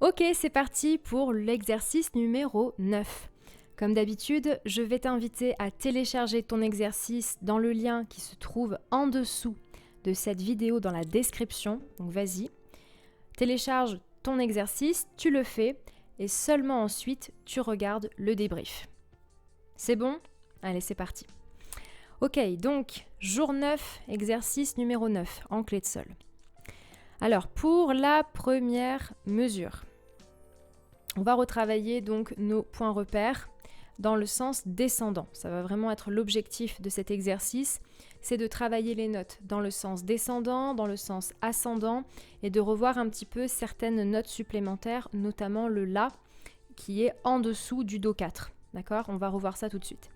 Ok, c'est parti pour l'exercice numéro 9. Comme d'habitude, je vais t'inviter à télécharger ton exercice dans le lien qui se trouve en dessous de cette vidéo dans la description. Donc vas-y, télécharge ton exercice, tu le fais et seulement ensuite tu regardes le débrief. C'est bon? Allez, c'est parti. Ok, donc jour 9, exercice numéro 9, en clé de sol. Alors pour la première mesure, on va retravailler donc nos points repères dans le sens descendant. Ça va vraiment être l'objectif de cet exercice, c'est de travailler les notes dans le sens descendant, dans le sens ascendant et de revoir un petit peu certaines notes supplémentaires, notamment le La qui est en dessous du Do 4. D'accord? On va revoir ça tout de suite.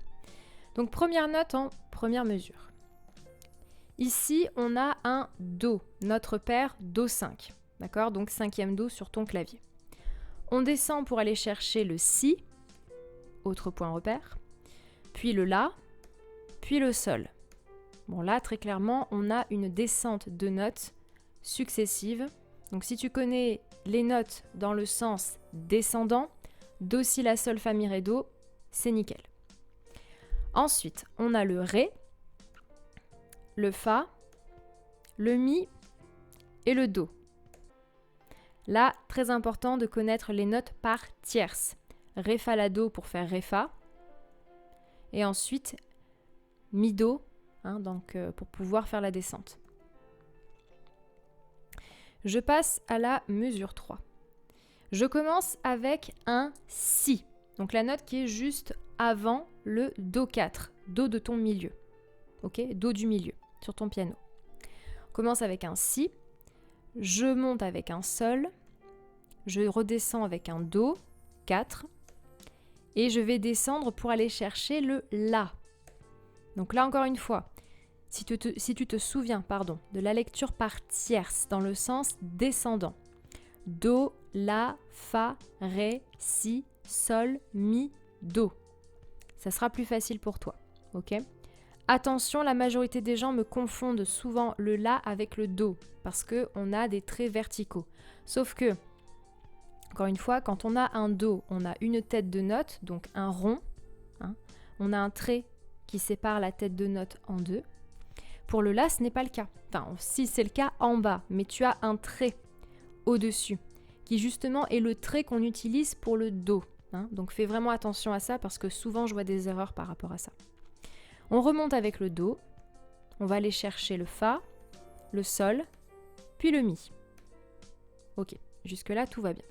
Donc première note en première mesure. Ici, on a un Do, notre repère Do 5. D'accord? Donc cinquième Do sur ton clavier. On descend pour aller chercher le Si, autre point repère, puis le La, puis le Sol. Bon là, très clairement, on a une descente de notes successives. Donc si tu connais les notes dans le sens descendant, Do, Si, La, Sol, Fa, Mi, Ré, Do, c'est nickel. Ensuite, on a le Ré, le Fa, le Mi et le Do. Là, très important de connaître les notes par tierces. Ré, Fa, La, Do pour faire Ré, Fa. Et ensuite, Mi, Do, pour pouvoir faire la descente. Je passe à la mesure 3. Je commence avec un Si. Donc la note qui est juste avant le Do 4. Do de ton milieu. Ok? Do du milieu sur ton piano. On commence avec un Si. Je monte avec un Sol. Je redescends avec un Do 4. Et je vais descendre pour aller chercher le La. Donc là encore une fois, si tu te souviens de la lecture par tierces dans le sens descendant, Do, La, Fa, Ré, Si, Sol, Mi, Do. Ça sera plus facile pour toi, ok? Attention, la majorité des gens me confondent souvent le La avec le Do parce qu'on a des traits verticaux. Sauf que, encore une fois, quand on a un Do, on a une tête de note, donc un rond. On a un trait qui sépare la tête de note en deux. Pour le La, ce n'est pas le cas. Enfin, si c'est le cas en bas, mais tu as un trait au-dessus, qui justement est le trait qu'on utilise pour le Do. Donc fais vraiment attention à ça parce que souvent je vois des erreurs par rapport à ça. On remonte avec le Do, on va aller chercher le Fa, le Sol, puis le Mi. Ok, jusque-là tout va bien.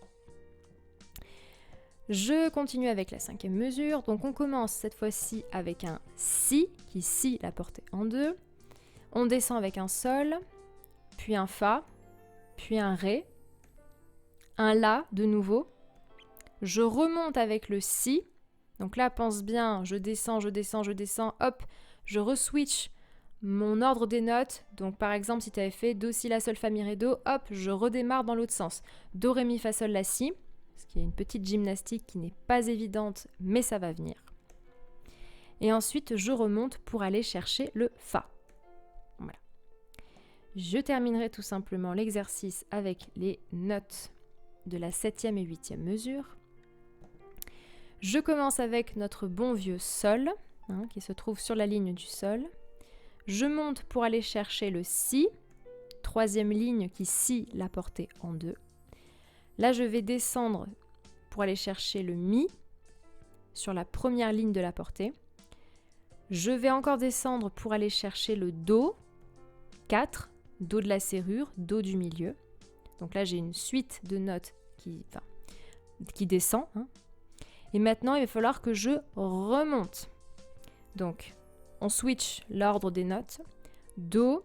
Je continue avec la cinquième mesure, donc on commence cette fois-ci avec un Si, qui scie la portée en deux. On descend avec un Sol, puis un Fa, puis un Ré, un La de nouveau. Je remonte avec le Si. Donc là, pense bien, je descends, hop, je reswitch mon ordre des notes. Donc par exemple, si tu avais fait Do, Si, La, Sol, Fa, Mi, Ré, Do, hop, je redémarre dans l'autre sens. Do, Ré, Mi, Fa, Sol, La, Si. Ce qui est une petite gymnastique qui n'est pas évidente, mais ça va venir. Et ensuite, je remonte pour aller chercher le Fa. Voilà. Je terminerai tout simplement l'exercice avec les notes de la 7e et 8e mesure. Je commence avec notre bon vieux Sol, qui se trouve sur la ligne du Sol. Je monte pour aller chercher le Si, 3e ligne qui scie la portée en deux. Là, je vais descendre pour aller chercher le Mi sur la première ligne de la portée. Je vais encore descendre pour aller chercher le Do, 4, Do de la serrure, Do du milieu. Donc là, j'ai une suite de notes qui descend. Et maintenant, il va falloir que je remonte. Donc, on switch l'ordre des notes. Do,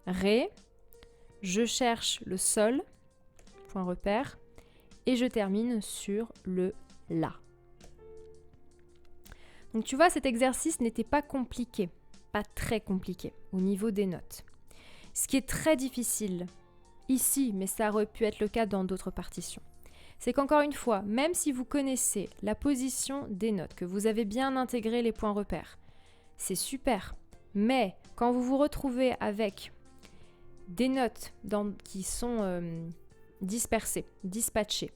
Ré, je cherche le Sol, point repère, et je termine sur le La. Donc tu vois, cet exercice n'était pas compliqué, pas très compliqué au niveau des notes. Ce qui est très difficile ici, mais ça aurait pu être le cas dans d'autres partitions, c'est qu'encore une fois, même si vous connaissez la position des notes, que vous avez bien intégré les points repères, c'est super. Mais quand vous vous retrouvez avec des notes qui sont dispersées, dispatchées,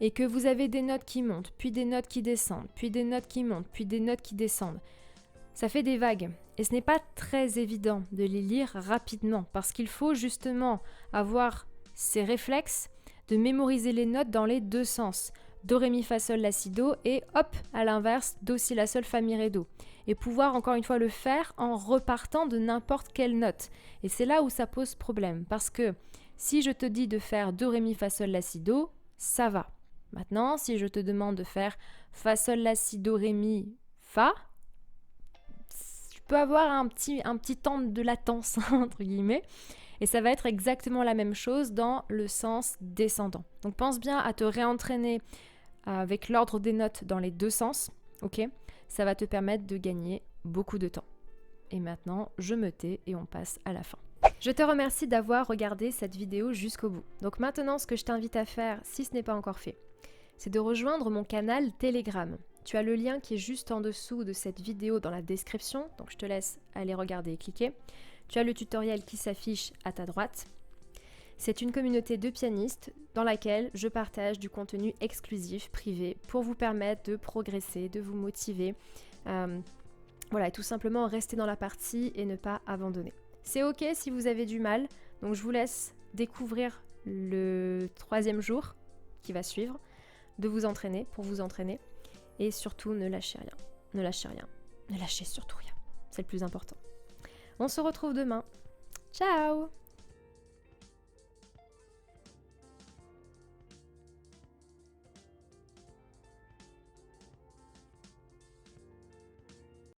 et que vous avez des notes qui montent, puis des notes qui descendent, puis des notes qui montent, puis des notes qui descendent, ça fait des vagues. Et ce n'est pas très évident de les lire rapidement parce qu'il faut justement avoir ces réflexes de mémoriser les notes dans les deux sens. Do, ré, mi, fa, sol, la, si, do et hop, à l'inverse, do, si, la, sol, fa, mi, ré, do. Et pouvoir encore une fois le faire en repartant de n'importe quelle note. Et c'est là où ça pose problème parce que si je te dis de faire do, ré, mi, fa, sol, la, si, do, ça va. Maintenant, si je te demande de faire fa, sol, la, si, do, ré, mi, fa, je peux avoir un petit temps de latence, entre guillemets, et ça va être exactement la même chose dans le sens descendant. Donc pense bien à te réentraîner avec l'ordre des notes dans les deux sens, ok? Ça va te permettre de gagner beaucoup de temps. Et maintenant, je me tais et on passe à la fin. Je te remercie d'avoir regardé cette vidéo jusqu'au bout. Donc maintenant, ce que je t'invite à faire, si ce n'est pas encore fait, c'est de rejoindre mon canal Telegram. Tu as le lien qui est juste en dessous de cette vidéo dans la description, donc je te laisse aller regarder et cliquer. Tu as le tutoriel qui s'affiche à ta droite. C'est une communauté de pianistes dans laquelle je partage du contenu exclusif, privé, pour vous permettre de progresser, de vous motiver. Voilà, et tout simplement rester dans la partie et ne pas abandonner. C'est ok si vous avez du mal, donc je vous laisse découvrir le 3e jour qui va suivre, de vous entraîner, pour vous entraîner. Et surtout, ne lâchez rien. Ne lâchez rien. Ne lâchez surtout rien. C'est le plus important. On se retrouve demain. Ciao!